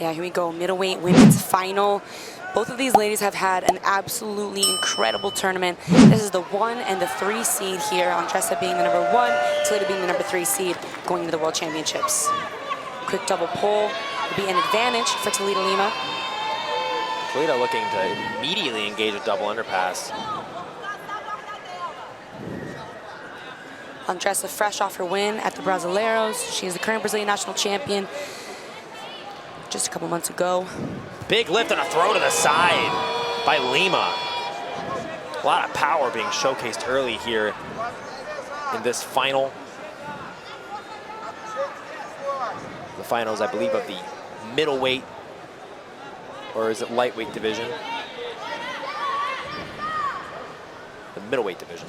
Yeah, here we go, middleweight women's final. Both of these ladies have had an absolutely incredible tournament. This is the 1 and the 3 seed here. Andressa being the number 1, Thalyta being the number 3 seed going to the World Championships. Quick double pull would be an advantage for Thalyta Lima. Thalyta looking to immediately engage a double underpass. Andressa fresh off her win at the Brasileiros. She is the current Brazilian national champion just a couple months ago. Big lift and a throw to the side by Lima. A lot of power being showcased early here in this final. The finals, I believe, of the middleweight, or is it lightweight division? The middleweight division.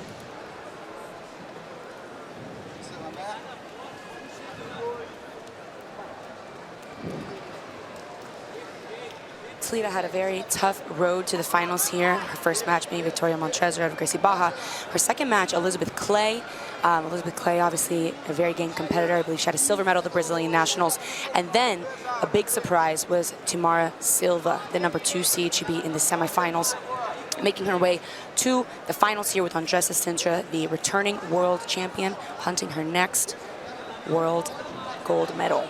Thalyta had a very tough road to the finals here. Her first match being Victoria Montrez out of Gracie Baja. Her second match, Elizabeth Clay. Elizabeth Clay, obviously a very game competitor. I believe she had a silver medal at the Brazilian Nationals. And then a big surprise was Tamara Silva, the number 2 seed. She beat in the semifinals, making her way to the finals here with Andressa Cintra, the returning world champion, hunting her next world gold medal.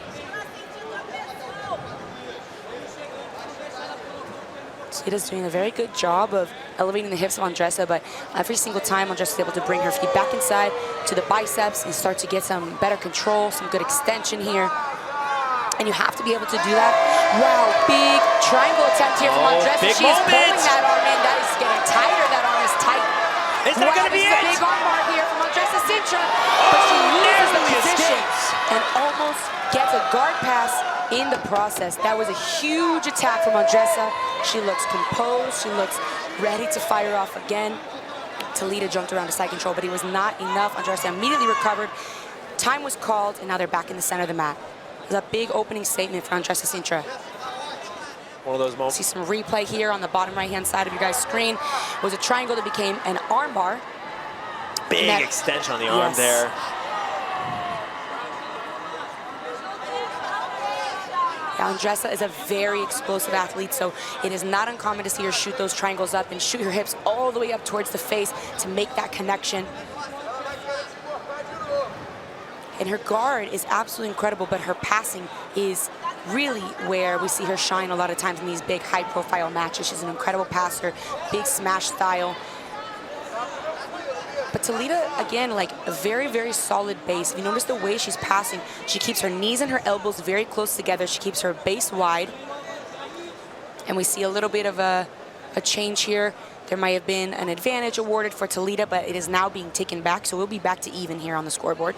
Thalyta's doing a very good job of elevating the hips of Andressa, but every single time Andressa is able to bring her feet back inside to the biceps and start to get some better control, some good extension here. And you have to be able to do that. Wow, big triangle attempt here from Andressa. She's pulling that arm in. That is getting tighter. That arm is tight. Is that going to be it? Big arm bar here from Andressa Cintra, but she loses the position and almost gets a guard pass in the process. That was a huge attack from Andressa. She looks composed. She looks ready to fire off again. Thalyta jumped around to side control, but it was not enough. Andressa immediately recovered. Time was called, and now they're back in the center of the mat. It was a big opening statement for Andressa Cintra. One of those moments. See some replay here on the bottom right-hand side of your guys' screen. It was a triangle that became an arm bar. Big extension on the arm there. Andressa is a very explosive athlete, so it is not uncommon to see her shoot those triangles up and shoot her hips all the way up towards the face to make that connection. And her guard is absolutely incredible, but her passing is really where we see her shine a lot of times in these big high-profile matches. She's an incredible passer, big smash style. But Thalyta, again, like a very, very solid base. If you notice the way she's passing, she keeps her knees and her elbows very close together. She keeps her base wide. And we see a little bit of a change here. There might have been an advantage awarded for Thalyta, but it is now being taken back. So we'll be back to even here on the scoreboard.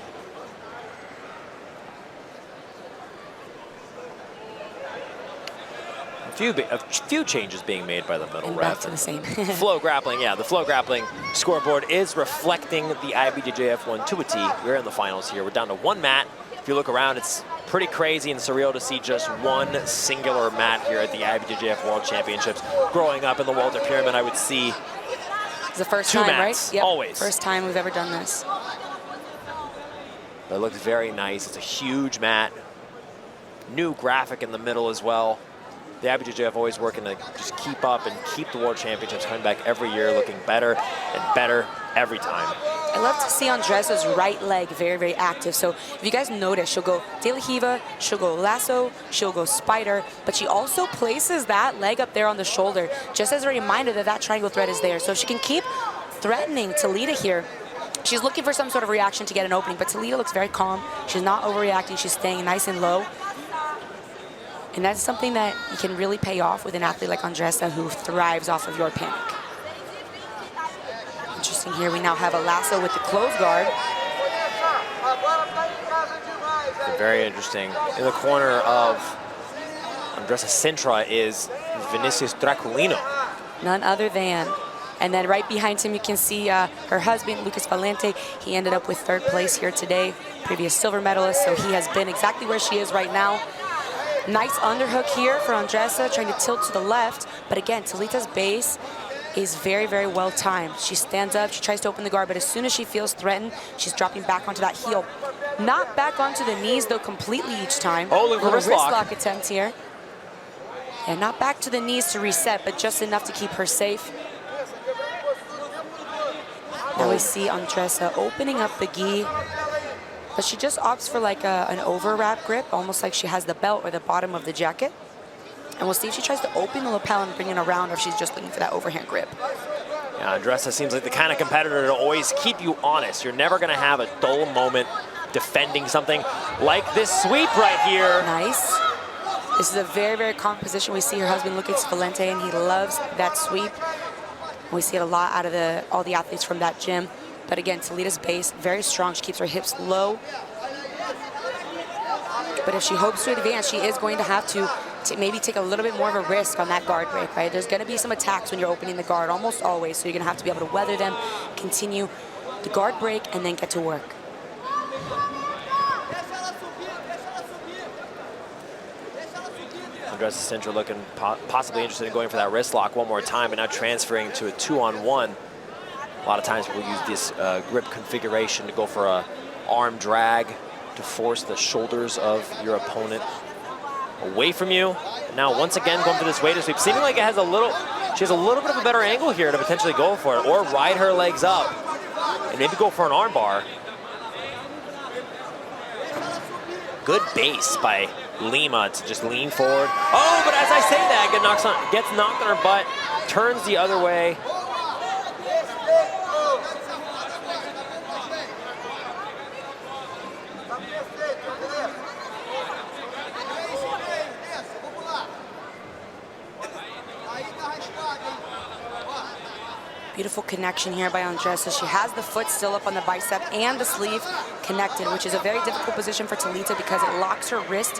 A few changes being made by the middle and ref. Back to the same. Flow grappling, yeah, the flow grappling scoreboard is reflecting the IBJJF 1 to a T. We're in the finals here. We're down to 1 mat. If you look around, it's pretty crazy and surreal to see just 1 singular mat here at the IBJJF World Championships. Growing up in the Walter Pyramid, I would see It's the first 2 time, mats, right? Yep. always. First time we've ever done this. But it looks very nice. It's a huge mat. New graphic in the middle as well. The IBJJF always working to just keep up and keep the World Championships coming back every year, looking better and better every time. I love to see Andressa's right leg very, very active. So if you guys notice, she'll go De La Riva, she'll go lasso, she'll go spider, but she also places that leg up there on the shoulder, just as a reminder that that triangle thread is there. So she can keep threatening Thalyta here. She's looking for some sort of reaction to get an opening, but Thalyta looks very calm. She's not overreacting. She's staying nice and low. And that's something that you can really pay off with an athlete like Andressa, who thrives off of your panic. Interesting here, we now have a lasso with the closed guard. Very interesting. In the corner of Andressa Cintra is Vinicius Draculino. None other than. And then right behind him, you can see her husband, Lucas Valente. He ended up with 3rd place here today, previous silver medalist, so he has been exactly where she is right now. Nice underhook here for Andressa, trying to tilt to the left. But again, Thalyta's base is very, very well timed. She stands up, she tries to open the guard, but as soon as she feels threatened, she's dropping back onto that heel. Not back onto the knees, though, completely each time. Oh, look for wrist lock. Attempt here. And not back to the knees to reset, but just enough to keep her safe. Now we see Andressa opening up the gi, but she just opts for like an overwrap grip, almost like she has the belt or the bottom of the jacket. And we'll see if she tries to open the lapel and bring it around, or if she's just looking for that overhand grip. Yeah, Andressa seems like the kind of competitor to always keep you honest. You're never gonna have a dull moment defending something like this sweep right here. Nice. This is a very, very common position. We see her husband Lucas Valente, and he loves that sweep. We see it a lot out of all the athletes from that gym. But again, Thalyta's base, very strong. She keeps her hips low. But if she hopes to advance, she is going to have to maybe take a little bit more of a risk on that guard break, right? There's going to be some attacks when you're opening the guard, almost always. So you're going to have to be able to weather them, continue the guard break, and then get to work. Andressa Cintra looking possibly interested in going for that wrist lock one more time, and now transferring to a 2-on-1. A lot of times people use this grip configuration to go for a arm drag to force the shoulders of your opponent away from you. And now once again going for this waiter sweep, seeming like she has a little bit of a better angle here to potentially go for it, or ride her legs up and maybe go for an arm bar. Good base by Lima to just lean forward. Oh, but as I say that, gets knocked on her butt, turns the other way. Beautiful connection here by Andressa. She has the foot still up on the bicep and the sleeve connected, which is a very difficult position for Thalyta because it locks her wrist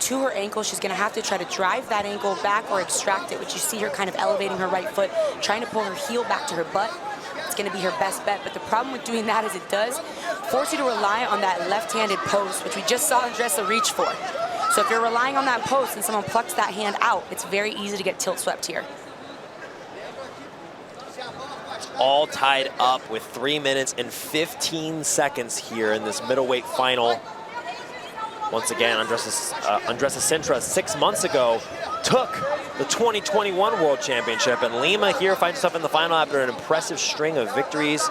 to her ankle. She's going to have to try to drive that ankle back or extract it, which you see her kind of elevating her right foot, trying to pull her heel back to her butt. It's going to be her best bet. But the problem with doing that is it does force you to rely on that left-handed post, which we just saw Andressa reach for. So if you're relying on that post and someone plucks that hand out, it's very easy to get tilt swept here. All tied up with 3 minutes and 15 seconds here in this middleweight final. Once again, Andressa Cintra 6 months ago took the 2021 World Championship, and Lima here finds herself in the final after an impressive string of victories.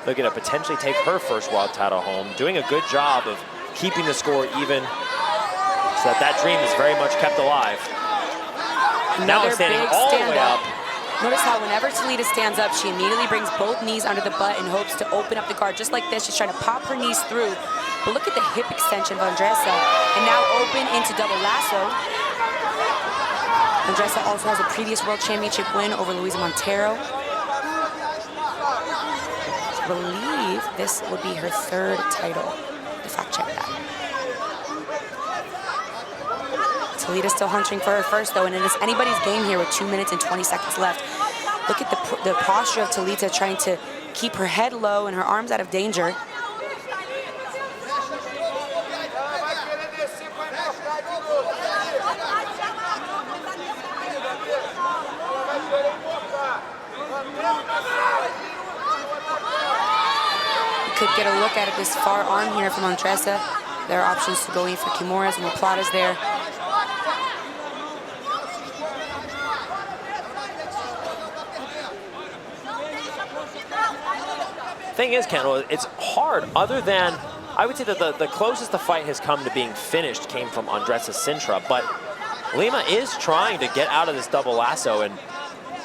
Looking to potentially take her first world title home, doing a good job of keeping the score even so that dream is very much kept alive. Now it's standing all the way up. Notice how whenever Thalyta stands up, she immediately brings both knees under the butt in hopes to open up the guard. Just like this, she's trying to pop her knees through. But look at the hip extension of Andressa. And now open into double lasso. Andressa also has a previous World Championship win over Luisa Montero. I believe this would be her third title. To fact check that. Thalyta still hunting for her first, though, and it is anybody's game here with 2 minutes and 20 seconds left. Look at the posture of Thalyta trying to keep her head low and her arms out of danger. You could get a look at it, this far arm here from Andressa. There are options to go in for Kimuras and Platas there. Thing is, Kendall, it's hard. Other than, I would say that the closest the fight has come to being finished came from Andressa Cintra, but Lima is trying to get out of this double lasso, and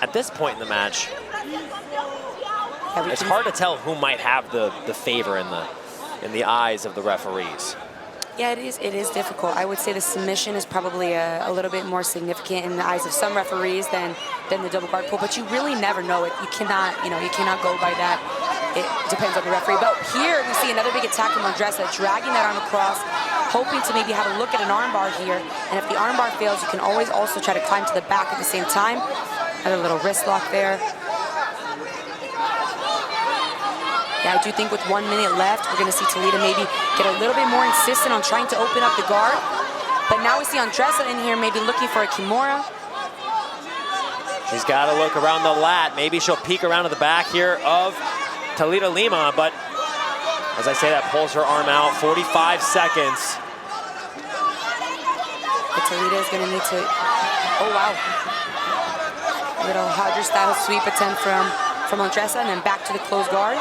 at this point in the match, it's hard to tell who might have the favor in the eyes of the referees. Yeah, it is difficult. I would say the submission is probably a little bit more significant in the eyes of some referees than the double guard pull, but you really never know it. You cannot go by that. It depends on the referee. But here we see another big attack from Andressa, dragging that arm across, hoping to maybe have a look at an armbar here. And if the armbar fails, you can always also try to climb to the back at the same time. Another little wrist lock there. Yeah, I do think with 1 minute left, we're going to see Thalyta maybe get a little bit more insistent on trying to open up the guard. But now we see Andressa in here maybe looking for a Kimura. She's got to look around the lat. Maybe she'll peek around to the back here of Thalyta Lima, but as I say, that pulls her arm out. 45 seconds. The Thalyta is going to need to, oh wow. Little Hodger-style sweep attempt from Andressa, and then back to the closed guard.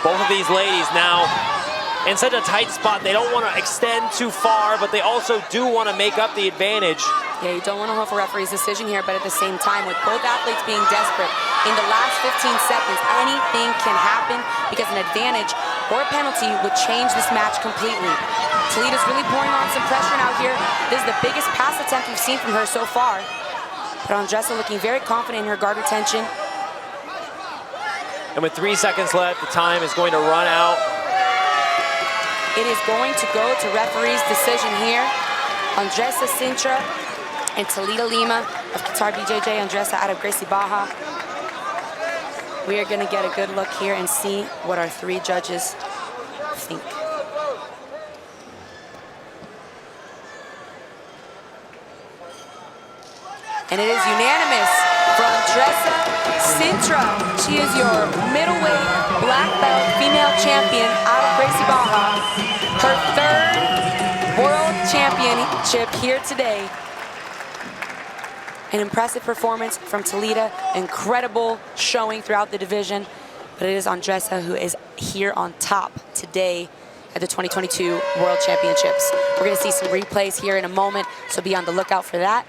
Both of these ladies now in such a tight spot. They don't want to extend too far, but they also do want to make up the advantage. Yeah, you don't want to hope for referee's decision here, but at the same time, with both athletes being desperate, in the last 15 seconds, anything can happen because an advantage or a penalty would change this match completely. Thalyta's really pouring on some pressure out here. This is the biggest pass attempt we've seen from her so far. But Andressa looking very confident in her guard retention. And with 3 seconds left, the time is going to run out. It is going to go to referee's decision here. Andressa Cintra and Thalyta Lima of Qatar BJJ, Andressa out of Gracie Barra. We are going to get a good look here and see what our three judges think. And it is unanimous for Andressa Cintra. She is your middleweight black belt female champion out of Gracie Barra. Her third world championship here today. An impressive performance from Thalyta, incredible showing throughout the division, but it is Andressa who is here on top today at the 2022 World Championships. We're gonna see some replays here in a moment, so be on the lookout for that.